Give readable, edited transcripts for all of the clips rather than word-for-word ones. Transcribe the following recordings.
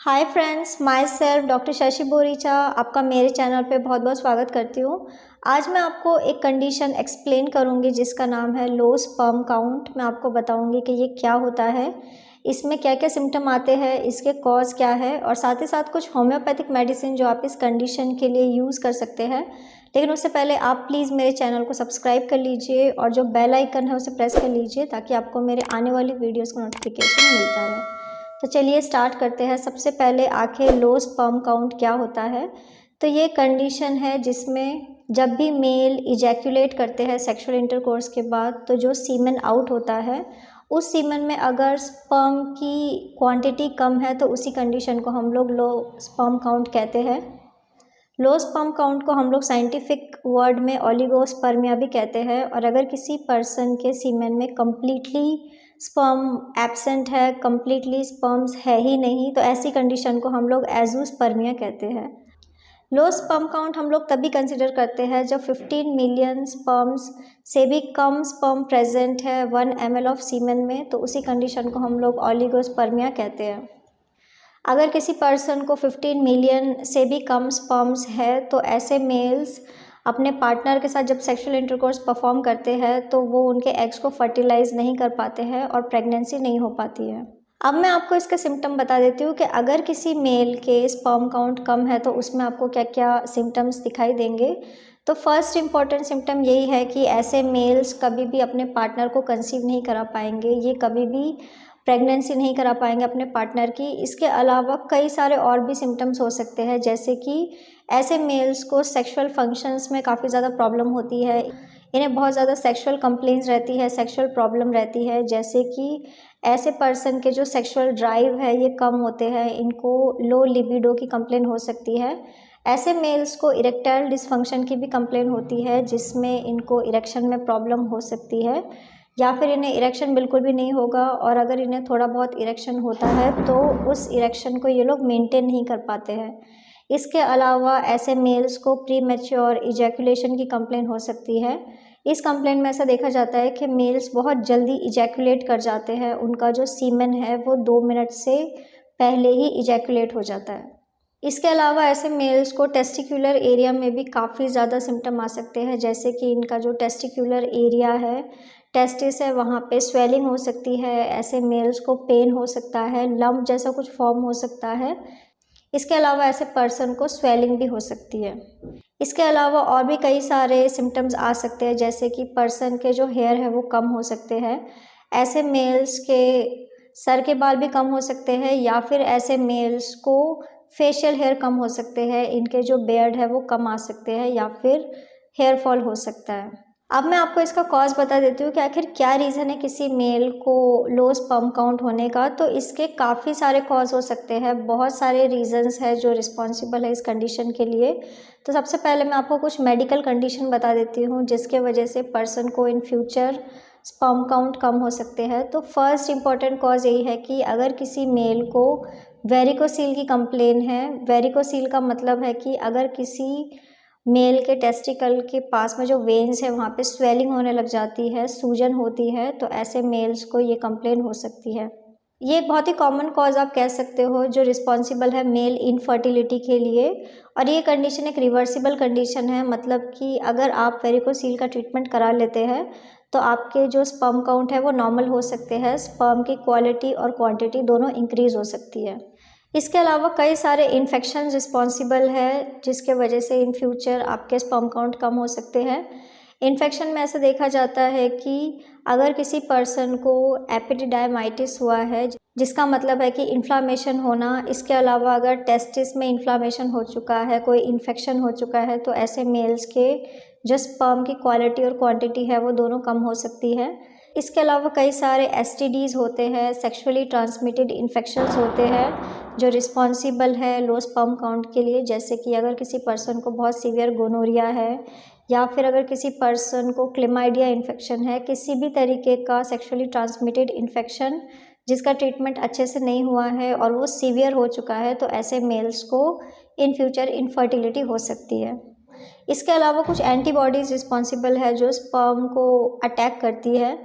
Hi friends, my self doctor Shashi Boricha आपका मेरे channel पे बहुत बहुत स्वागत करती हूँ। आज मैं आपको एक कंडीशन एक्सप्लेन करूँगी जिसका नाम है लो स्पर्म काउंट। मैं आपको बताऊँगी कि ये क्या होता है, इसमें क्या क्या सिम्टम आते हैं, इसके कॉज क्या है और साथ ही साथ कुछ होम्योपैथिक मेडिसिन जो आप इस कंडीशन के लिए यूज़ कर सकते हैं। लेकिन उससे पहले आप प्लीज़ मेरे चैनल को सब्सक्राइब कर लीजिए और जो बेल आइकन है उसे प्रेस कर लीजिए ताकि आपको मेरे आने वाली वीडियोज़ का नोटिफिकेशन मिलता रहे। तो चलिए स्टार्ट करते हैं। सबसे पहले आखिर लो स्पर्म काउंट क्या होता है। तो ये कंडीशन है जिसमें जब भी मेल इजैक्यूलेट करते हैं सेक्सुअल इंटरकोर्स के बाद, तो जो सीमेन आउट होता है उस सीमेन में अगर स्पर्म की क्वांटिटी कम है तो उसी कंडीशन को हम लोग लो स्पर्म काउंट कहते हैं। लो स्पर्म काउंट को हम लोग साइंटिफिक वर्ड में ओलिगोस्पर्मिया भी कहते हैं। और अगर किसी पर्सन के सीमेन में कम्प्लीटली स्पर्म एब्सेंट है, कम्प्लीटली स्पर्म्स है ही नहीं, तो ऐसी कंडीशन को हम लोग एजोस्पर्मिया कहते हैं। लो स्पर्म काउंट हम लोग तभी कंसिडर करते हैं जब 15 मिलियन स्पर्म्स से भी कम स्पर्म प्रेजेंट है 1 ml ऑफ सीमेन में, तो उसी कंडीशन को हम लोग ओलिगोस्पर्मिया कहते हैं। अगर किसी पर्सन को 15 मिलियन से भी कम स्पर्म्स है तो ऐसे मेल्स अपने पार्टनर के साथ जब सेक्सुअल इंटरकोर्स परफॉर्म करते हैं तो वो उनके एग्स को फर्टिलाइज नहीं कर पाते हैं और प्रेगनेंसी नहीं हो पाती है। अब मैं आपको इसके सिम्टम बता देती हूँ कि अगर किसी मेल के स्पर्म काउंट कम है तो उसमें आपको क्या क्या सिम्टम्स दिखाई देंगे। तो फर्स्ट इम्पॉर्टेंट सिम्टम यही है कि ऐसे मेल्स कभी भी अपने पार्टनर को कंसीव नहीं करा पाएंगे, ये कभी भी प्रेगनेंसी नहीं करा पाएंगे अपने पार्टनर की। इसके अलावा कई सारे और भी सिम्टम्स हो सकते हैं, जैसे कि ऐसे मेल्स को सेक्सुअल फंक्शंस में काफ़ी ज़्यादा प्रॉब्लम होती है, इन्हें बहुत ज़्यादा सेक्सुअल कंप्लेंट्स रहती है, सेक्सुअल प्रॉब्लम रहती है, जैसे कि ऐसे पर्सन के जो सेक्सुअल ड्राइव है ये कम होते हैं, इनको लो लिबिडो की कंप्लेन हो सकती है। ऐसे मेल्स को इरेक्टाइल डिसफंक्शन की भी कंप्लेन होती है, जिसमें इनको इरेक्शन में प्रॉब्लम हो सकती है या फिर इन्हें इरेक्शन बिल्कुल भी नहीं होगा, और अगर इन्हें थोड़ा बहुत इरेक्शन होता है तो उस इरेक्शन को ये लोग मेंटेन नहीं कर पाते हैं। इसके अलावा ऐसे मेल्स को प्री मैच्योर इजैकुलेशन की कंप्लेन हो सकती है। इस कंप्लेन में ऐसा देखा जाता है कि मेल्स बहुत जल्दी इजैकुलेट कर जाते हैं, उनका जो सीमेन है वो 2 मिनट से पहले ही इजैकुलेट हो जाता है। इसके अलावा ऐसे मेल्स को टेस्टिकुलर एरिया में भी काफ़ी ज़्यादा सिम्टम आ सकते हैं, जैसे कि इनका जो टेस्टिकुलर एरिया है, टेस्टिस है, वहाँ पे स्वेलिंग हो सकती है, ऐसे मेल्स को पेन हो सकता है, लंप जैसा कुछ फॉर्म हो सकता है। इसके अलावा ऐसे पर्सन को स्वेलिंग भी हो सकती है। इसके अलावा और भी कई सारे सिम्टम्स आ सकते हैं, जैसे कि पर्सन के जो हेयर है वो कम हो सकते हैं, ऐसे मेल्स के सर के बाल भी कम हो सकते हैं, या फिर ऐसे मेल्स को फेशियल हेयर कम हो सकते हैं, इनके जो बियर्ड है वो कम आ सकते हैं, या फिर हेयर फॉल हो सकता है। अब मैं आपको इसका कॉज बता देती हूँ कि आखिर क्या रीज़न है किसी मेल को लो स्पर्म काउंट होने का। तो इसके काफ़ी सारे कॉज हो सकते हैं, बहुत सारे रीजंस हैं जो रिस्पॉन्सिबल है इस कंडीशन के लिए। तो सबसे पहले मैं आपको कुछ मेडिकल कंडीशन बता देती हूँ जिसके वजह से पर्सन को इन फ्यूचर स्पर्म काउंट कम हो सकते हैं। तो फर्स्ट इम्पॉर्टेंट कॉज यही है कि अगर किसी मेल को वेरिकोसील की कंप्लेन है, वेरिकोसील का मतलब है कि अगर किसी मेल के टेस्टिकल के पास में जो वेन्स है वहाँ पे स्वेलिंग होने लग जाती है, सूजन होती है, तो ऐसे मेल्स को ये कंप्लेन हो सकती है। ये एक बहुत ही कॉमन कॉज आप कह सकते हो जो रिस्पॉन्सिबल है मेल इनफर्टिलिटी के लिए। और ये कंडीशन एक रिवर्सिबल कंडीशन है, मतलब कि अगर आप वेरिकोसील का ट्रीटमेंट करा लेते हैं तो आपके जो स्पर्म काउंट है वो नॉर्मल हो सकते हैं, स्पर्म की क्वालिटी और क्वांटिटी दोनों इंक्रीज हो सकती है। इसके अलावा कई सारे इन्फेक्शन रिस्पॉन्सिबल है जिसके वजह से इन फ्यूचर आपके स्पर्म काउंट कम हो सकते हैं। इन्फेक्शन में ऐसा देखा जाता है कि अगर किसी पर्सन को एपिडिडाइमाइटिस हुआ है, जिसका मतलब है कि इन्फ्लामेशन होना, इसके अलावा अगर टेस्टिस में इन्फ्लामेशन हो चुका है, कोई इन्फेक्शन हो चुका है, तो ऐसे मेल्स के जो स्पर्म की क्वालिटी और क्वांटिटी है वो दोनों कम हो सकती है। इसके अलावा कई सारे एसटीडीज़ होते हैं, सेक्सुअली ट्रांसमिटेड इन्फेक्शंस होते हैं जो रिस्पॉन्सिबल है लो स्पर्म काउंट के लिए, जैसे कि अगर किसी पर्सन को बहुत सीवियर गोनोरिया है, या फिर अगर किसी पर्सन को क्लेमाइडिया इन्फेक्शन है, किसी भी तरीके का सेक्सुअली ट्रांसमिटेड इन्फेक्शन जिसका ट्रीटमेंट अच्छे से नहीं हुआ है और वो सीवियर हो चुका है, तो ऐसे मेल्स को इन फ्यूचर इनफर्टिलिटी हो सकती है। इसके अलावा कुछ एंटीबॉडीज़ रिस्पॉन्सिबल है जो स्पर्म को अटैक करती है।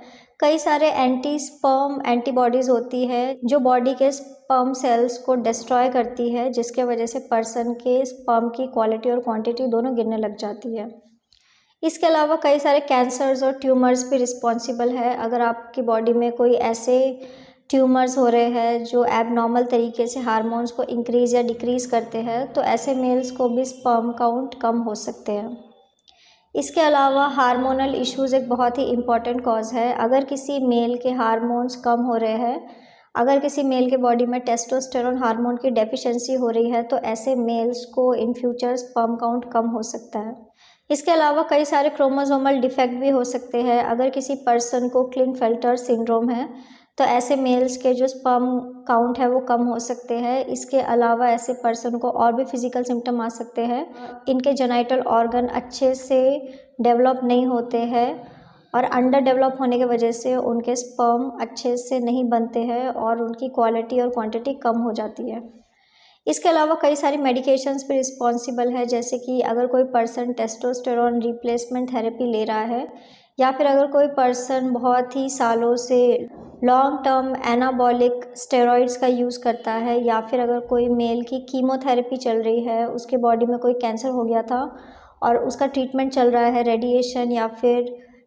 कई सारे एंटी स्पर्म एंटीबॉडीज़ होती है जो बॉडी के स्पर्म सेल्स को डिस्ट्रॉय करती है, जिसके वजह से पर्सन के स्पर्म की क्वालिटी और क्वांटिटी दोनों गिरने लग जाती है। इसके अलावा कई सारे कैंसर्स और ट्यूमर्स भी रिस्पॉन्सिबल है। अगर आपकी बॉडी में कोई ऐसे ट्यूमर्स हो रहे हैं जो एबनॉर्मल तरीके से हार्मोन्स को इंक्रीज़ या डिक्रीज़ करते हैं, तो ऐसे मेल्स को भी स्पर्म काउंट कम हो सकते हैं। इसके अलावा हार्मोनल इश्यूज़ एक बहुत ही इम्पॉर्टेंट कॉज है। अगर किसी मेल के हार्मोन्स कम हो रहे हैं, अगर किसी मेल के बॉडी में टेस्टोस्टेरोन हार्मोन की डेफिशिएंसी हो रही है, तो ऐसे मेल्स को इन फ्यूचर स्पर्म काउंट कम हो सकता है। इसके अलावा कई सारे क्रोमोसोमल डिफेक्ट भी हो सकते हैं। अगर किसी पर्सन को क्लिनफेल्टर सिंड्रोम है, तो ऐसे मेल्स के जो स्पर्म काउंट है वो कम हो सकते हैं। इसके अलावा ऐसे पर्सन को और भी फिजिकल सिम्टम आ सकते हैं। इनके जेनाइटल ऑर्गन अच्छे से डेवलप नहीं होते हैं और अंडर डेवलप होने की वजह से उनके स्पर्म अच्छे से नहीं बनते हैं और उनकी क्वालिटी और क्वांटिटी कम हो जाती है। इसके अलावा कई सारी मेडिकेशंस भी रिस्पॉन्सिबल है, जैसे कि अगर कोई पर्सन टेस्टोस्टेरोन रिप्लेसमेंट थेरेपी ले रहा है, या फिर अगर कोई पर्सन बहुत ही सालों से लॉन्ग टर्म एनाबॉलिक स्टेरॉइड्स का यूज़ करता है, या फिर अगर कोई मेल की कीमोथेरेपी चल रही है, उसके बॉडी में कोई कैंसर हो गया था और उसका ट्रीटमेंट चल रहा है, रेडिएशन या फिर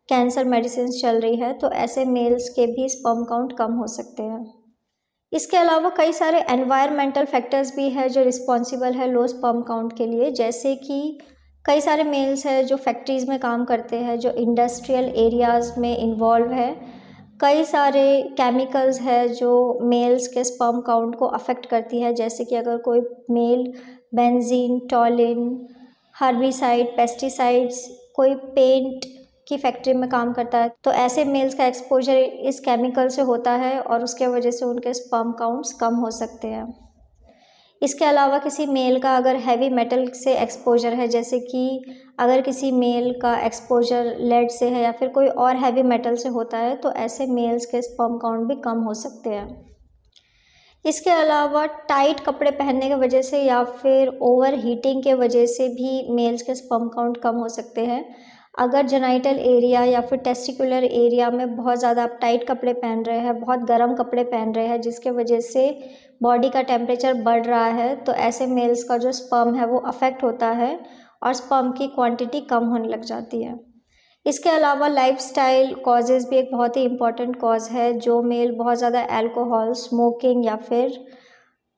कैंसर मेडिसिन चल रही है, तो ऐसे मेल्स के भी स्पर्म काउंट कम हो सकते हैं। इसके अलावा कई सारे एनवायरमेंटल फैक्टर्स भी है जो रिस्पॉन्सिबल है लो स्पर्म काउंट के लिए, जैसे कि कई सारे मेल्स हैं जो फैक्ट्रीज़ में काम करते हैं, जो इंडस्ट्रियल एरियाज़ में इन्वॉल्व है। कई सारे केमिकल्स है जो मेल्स के स्पर्म काउंट को अफेक्ट करती है, जैसे कि अगर कोई male benzene, toluene, herbicide, pesticides, कोई पेंट की फैक्ट्री में काम करता है, तो ऐसे मेल्स का एक्सपोजर इस केमिकल से होता है और उसके वजह से उनके स्पर्म काउंट्स कम हो सकते हैं। इसके अलावा किसी मेल का अगर हैवी मेटल से एक्सपोजर है, जैसे कि अगर किसी मेल का एक्सपोजर लेड से है या फिर कोई और हैवी मेटल से होता है, तो ऐसे मेल्स के स्पर्म काउंट भी कम हो सकते हैं। इसके अलावा टाइट कपड़े पहनने की वजह से या फिर ओवर हीटिंग के वजह से भी मेल्स के स्पर्म काउंट कम हो सकते हैं। अगर जेनाइटल एरिया या फिर टेस्टिकुलर एरिया में बहुत ज़्यादा आप टाइट कपड़े पहन रहे हैं, बहुत गर्म कपड़े पहन रहे हैं, जिसके वजह से बॉडी का टेम्परेचर बढ़ रहा है, तो ऐसे मेल्स का जो स्पर्म है वो अफेक्ट होता है और स्पर्म की क्वांटिटी कम होने लग जाती है। इसके अलावा लाइफस्टाइल कॉजेज़ भी एक बहुत ही इम्पॉर्टेंट कॉज है। जो मेल बहुत ज़्यादा अल्कोहल, स्मोकिंग या फिर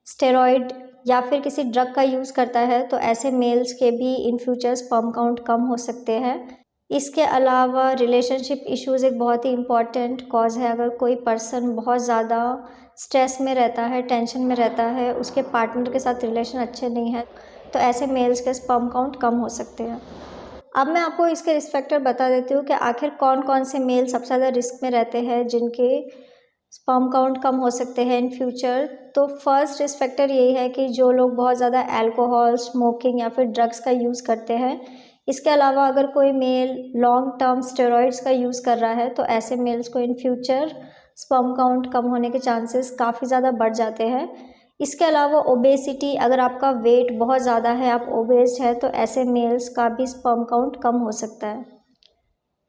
स्टेरॉइड या फिर किसी ड्रग का यूज़ करता है, तो ऐसे मेल्स के भी इन फ्यूचर स्पर्म काउंट कम हो सकते हैं। इसके अलावा रिलेशनशिप इश्यूज़ एक बहुत ही इम्पॉर्टेंट कॉज है। अगर कोई पर्सन बहुत ज़्यादा स्ट्रेस में रहता है, टेंशन में रहता है, उसके पार्टनर के साथ रिलेशन अच्छे नहीं है, तो ऐसे मेल्स के स्पर्म काउंट कम हो सकते हैं। अब मैं आपको इसके रिस्क फैक्टर बता देती हूँ कि आखिर कौन कौन से मेल सबसे ज़्यादा रिस्क में रहते हैं जिनके स्पर्म काउंट कम हो सकते हैं इन फ्यूचर। तो फर्स्ट रिस्क फैक्टर यही है कि जो लोग बहुत ज़्यादा अल्कोहल, स्मोकिंग या फिर ड्रग्स का यूज़ करते हैं। इसके अलावा अगर कोई मेल लॉन्ग टर्म स्टेरॉइड्स का यूज़ कर रहा है, तो ऐसे मेल्स को इन फ्यूचर स्पर्म काउंट कम होने के चांसेस काफ़ी ज़्यादा बढ़ जाते हैं। इसके अलावा ओबेसिटी, अगर आपका वेट बहुत ज़्यादा है, आप ओबेस्ड है, तो ऐसे मेल्स का भी स्पर्म काउंट कम हो सकता है।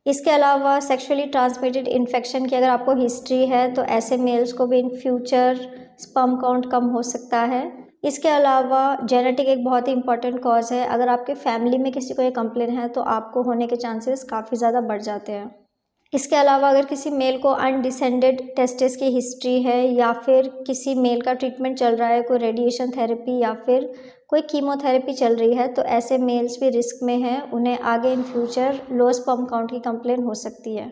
इसके अलावा सेक्सुअली ट्रांसमिटेड इन्फेक्शन की अगर आपको हिस्ट्री है, तो ऐसे मेल्स को भी इन फ्यूचर स्पर्म काउंट कम हो सकता है। इसके अलावा जेनेटिक एक बहुत ही इंपॉर्टेंट कॉज है। अगर आपके फैमिली में किसी को ये कंप्लेन है, तो आपको होने के चांसेस काफ़ी ज़्यादा बढ़ जाते हैं। इसके अलावा अगर किसी मेल को अनडिसेंडेड टेस्टिस की हिस्ट्री है, या फिर किसी मेल का ट्रीटमेंट चल रहा है, कोई रेडिएशन थेरेपी या फिर कोई कीमोथेरेपी चल रही है, तो ऐसे मेल्स भी रिस्क में हैं। उन्हें आगे in future low sperm count की कंप्लेन हो सकती है।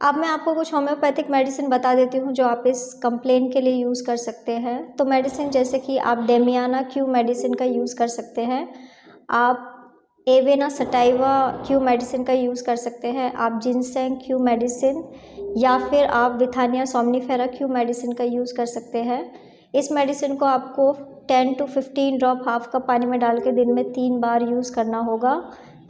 अब मैं आपको कुछ होम्योपैथिक मेडिसिन बता देती हूँ जो आप इस कंप्लेन के लिए यूज़ कर सकते हैं। तो मेडिसिन जैसे कि आप डेमियाना क्यू मेडिसिन का यूज़ कर सकते हैं, आप एवेना सटाइवा क्यू मेडिसिन का यूज़ कर सकते हैं, आप जिनसेंग क्यू मेडिसिन या फिर आप विथानिया सोमनीफेरा क्यू मेडिसिन का यूज़ कर सकते हैं। इस मेडिसिन को आपको 10 to 15 ड्रॉप हाफ कप पानी में डाल के दिन में 3 बार यूज़ करना होगा,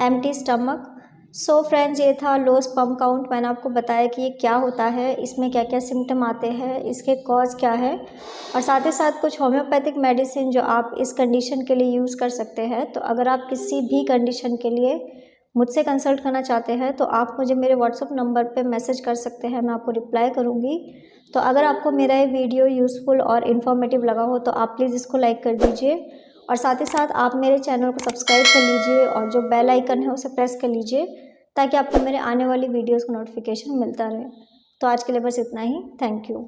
एम्प्टी स्टमक। सो फ्रेंड्स, ये था लो स्पर्म काउंट। मैंने आपको बताया कि ये क्या होता है, इसमें क्या क्या सिम्टम आते हैं, इसके कॉज क्या है, और साथ ही साथ कुछ होम्योपैथिक मेडिसिन जो आप इस कंडीशन के लिए यूज़ कर सकते हैं। तो अगर आप किसी भी कंडीशन के लिए मुझसे कंसल्ट करना चाहते हैं तो आप मुझे मेरे व्हाट्सअप नंबर पे मैसेज कर सकते हैं, मैं आपको रिप्लाई करूँगी। तो अगर आपको मेरा ये वीडियो यूज़फुल और इन्फॉर्मेटिव लगा हो तो आप प्लीज़ इसको लाइक कर दीजिए और साथ ही साथ आप मेरे चैनल को सब्सक्राइब कर लीजिए और जो बेल आइकन है उसे प्रेस कर लीजिए ताकि आपको मेरे आने वाली वीडियोज़ का नोटिफिकेशन मिलता रहे। तो आज के लिए बस इतना ही। Thank you.